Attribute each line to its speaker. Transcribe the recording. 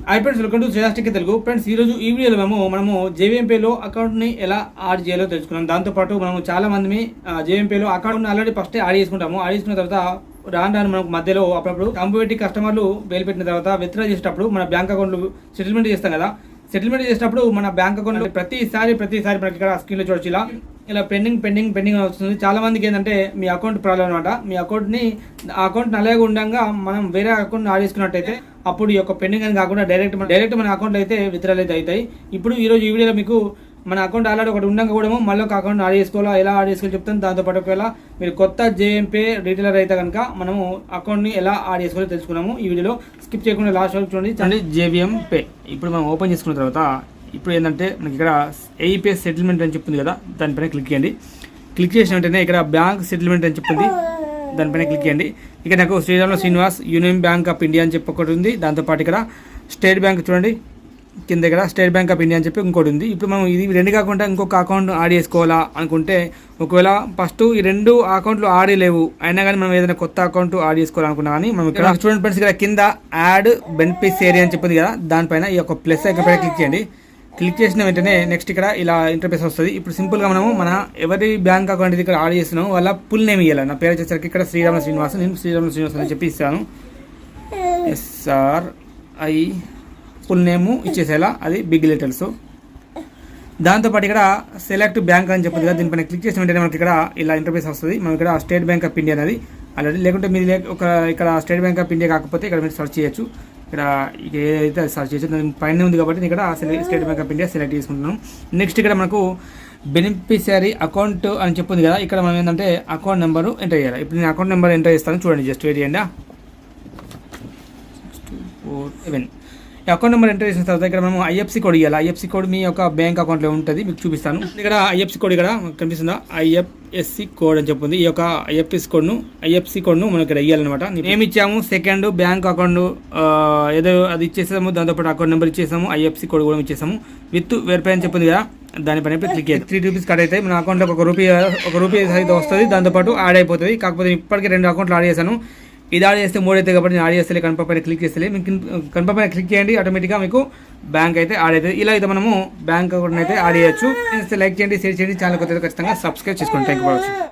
Speaker 1: Hi friends, welcome to శ్రేయాస్టిక్ Telugu. Friends, ఈరోజు ఈ వీడియోలో మనము జేవీఎంపీలో అకౌంట్ని ఎలా యాడ్ చేయాలో తెలుసుకున్నాం. దాంతోపాటు మనము చాలా మంది జేవీఎంపీలో అకౌంట్ని ఆల్రెడీ ఫస్ట్ యాడ్ చేసుకుంటాము. యాడ్ చేసుకున్న తర్వాత రాను మనకు మధ్యలో అప్పుడప్పుడు కంపెనీ కస్టమర్లు బెయిల్ పెట్టిన తర్వాత విత్డ్రా చేసేటప్పుడు మన బ్యాంక్ అకౌంట్లు సెటిల్మెంట్ చేస్తాం కదా. సెటిల్మెంట్ చేసేటప్పుడు మన బ్యాంక్ అకౌంట్ ప్రతిసారి మనకి ఇక్కడ స్క్రీన్లో చూడొచ్చు, ఇలా పెండింగ్ వస్తుంది. చాలా మందికి ఏంటంటే మీ అకౌంట్ ప్రాబ్లం అనమాట. మీ అకౌంట్ అలాగే ఉండగా మనం వేరే అకౌంట్ యాడ్ చేసుకున్నట్టయితే అప్పుడు ఈ యొక్క పెండింగ్ అని కాకుండా డైరెక్ట్ మన అకౌంట్ అయితే విత్డ్రాల్ అయితే అవుతాయి. ఇప్పుడు ఈరోజు ఈ వీడియోలో మీకు మన అకౌంట్ ఆల్రెడీ ఒకటి ఉండగా కూడా మళ్ళీ ఒక అకౌంట్ యాడ్ చేసుకోవాలా, ఎలా యాడ్ చేసుకోవాలో చెప్తాను. దాంతోపాటు ఒకవేళ మీరు కొత్త జేఎంపీ రీటైలర్ అయితే కనుక మనము అకౌంట్ని ఎలా యాడ్ చేసుకోవాలో తెలుసుకున్నాము. ఈ వీడియోలో స్కిప్ చేయకుండా లాస్ట్ వరకు చూడండి. జేవిఎం పే ఇప్పుడు మనం ఓపెన్ చేసుకున్న తర్వాత ఇప్పుడు ఏంటంటే మనకి ఇక్కడ ఏఈపీ సెటిల్మెంట్ అని చెప్తుంది కదా, దానిపైన క్లిక్ చేయండి. క్లిక్ చేసిన వెంటనే ఇక్కడ బ్యాంక్ సెటిల్మెంట్ అని చెప్తుంది, దానిపైన క్లిక్ చేయండి. ఇక్కడ నాకు Srinivas union bank of India అని చెప్పి ఒకటి ఉంది. దాంతోపాటు ఇక్కడ స్టేట్ బ్యాంక్ చూడండి, కింద ఇక్కడ స్టేట్ బ్యాంక్ ఆఫ్ ఇండియా అని చెప్పి ఇంకోటి ఉంది. ఇప్పుడు మనం ఇది రెండు కాకుండా ఇంకొక అకౌంట్ యాడ్ చేసుకోవాలా అనుకుంటే, ఒకవేళ ఫస్ట్ ఈ రెండు అకౌంట్లు యాడ్ లేవు అయినా కానీ మనం ఏదైనా కొత్త అకౌంట్ యాడ్ చేసుకోవాలనుకున్నా కానీ మనం ఇక్కడ స్టూడెంట్ ఫ్రెండ్స్ ఇక్కడ కింద యాడ్ బెనిఫిషియరీ అని చెప్పింది కదా, దానిపైన ఈ యొక్క ప్లస్ ఐకాన్ పైన క్లిక్ చేయండి. క్లిక్ చేసిన వెంటనే నెక్స్ట్ ఇక్కడ ఇలా ఇంటర్ఫేస్ వస్తుంది. ఇప్పుడు సింపుల్గా మనము మన ఎవరి బ్యాంక్ అకౌంట్ ఇక్కడ యాడ్ చేస్తున్నాం వాళ్ళ ఫుల్ నేమ్ ఇవ్వాలి. నా పేరు వచ్చేసరికి ఇక్కడ శ్రీనివాస్, నేను శ్రీనివాస్ అని చెప్పి ఇస్తాను. SRI ఫుల్ నేము ఇచ్చేసేలా, అది బిగ్ లెటర్స్. దాంతోపాటు ఇక్కడ సెలెక్ట్ బ్యాంక్ అని చెప్తుంది కదా, దీనిపైన క్లిక్ చేసిన వెంటనే మనకి ఇక్కడ ఇలా ఇంటర్ఫేస్ వస్తుంది. మనం ఇక్కడ స్టేట్ బ్యాంక్ ఆఫ్ ఇండియా అనేది ఆల్రెడీ, లేకుంటే మీరు ఇక్కడ స్టేట్ బ్యాంక్ ఆఫ్ ఇండియా కాకపోతే ఇక్కడ మీరు సర్చ్ చేయొచ్చు. ఇక్కడ ఏదైతే అది సర్చ్ చేయొచ్చు, దాని పైన ఉంది కాబట్టి ఇక్కడ state bank of India select చేసుకుంటున్నాం. నెక్స్ట్ ఇక్కడ మనకు బెనిఫిషియరీ అకౌంట్ అని చెప్పింది కదా, ఇక్కడ మనం ఏంటంటే అకౌంట్ నెంబర్ ఎంటర్ చేయాలి. ఇప్పుడు నేను అకౌంట్ నెంబర్ ఎంటర్ చేస్తాను, చూడండి, జస్ట్ వెయిట్ చేయండి. 624 ఈ అకౌంట్ నెంబర్ ఎంటర్ చేసిన తర్వాత ఇక్కడ మనం IFSC కోడ్ ఇవ్వాలి. IFSC కోడ్ మీ యొక్క బ్యాంక్ అకౌంట్లో ఉంటుంది, మీకు చూపిస్తాను. ఇక్కడ IFSC కోడ్ ఇక్కడ కనిపిస్తుందా, IFSC కోడ్ అని చెప్పింది. ఈ యొక్క IFSC కోడ్ను మనం ఇక్కడ ఇవ్వాలన్నమాట. ఏమి ఇచ్చాము, సెకండ్ బ్యాంక్ అకౌంట్ ఏదో అది ఇచ్చేసాము, దాంతోపాటు అకౌంట్ నెంబర్ ఇచ్చేసాము, IFSC కోడ్ కూడా ఇచ్చేసాము. విత్ వెరిఫై అని చెప్పింది కదా, దానిపైన క్లిక్ చేయాలి. 3 రూపీస్ కట్ అయితే మన అకౌంట్లో ఒక రూపీ అయితే వస్తుంది, దాంతోపాటు యాడ్ అయిపోతుంది. కాకపోతే ఇప్పటికీ 2 అకౌంట్లు యాడ్ చేశాను. ఇది యాడ్ చేస్తే 3 అయితే కాబట్టి నేను యాడ్ చేస్తే కన్ఫర్మ్ పైన క్లిక్ చేస్తే మీకు కన్ఫర్మ్ పైన క్లిక్ చేయండి, ఆటోమేటిక్గా మీకు బ్యాంక్ అయితే యాడ్ అవుతుంది. ఇలా అయితే మనము బ్యాంక్ అకౌంట్ అయితే యాడ్ చేయొచ్చు. లైక్ చేయండి, షేర్ చేయండి, ఛానల్ కొత్త ఖచ్చితంగా సబ్స్క్రైబ్ చేసుకోండి. Thank you.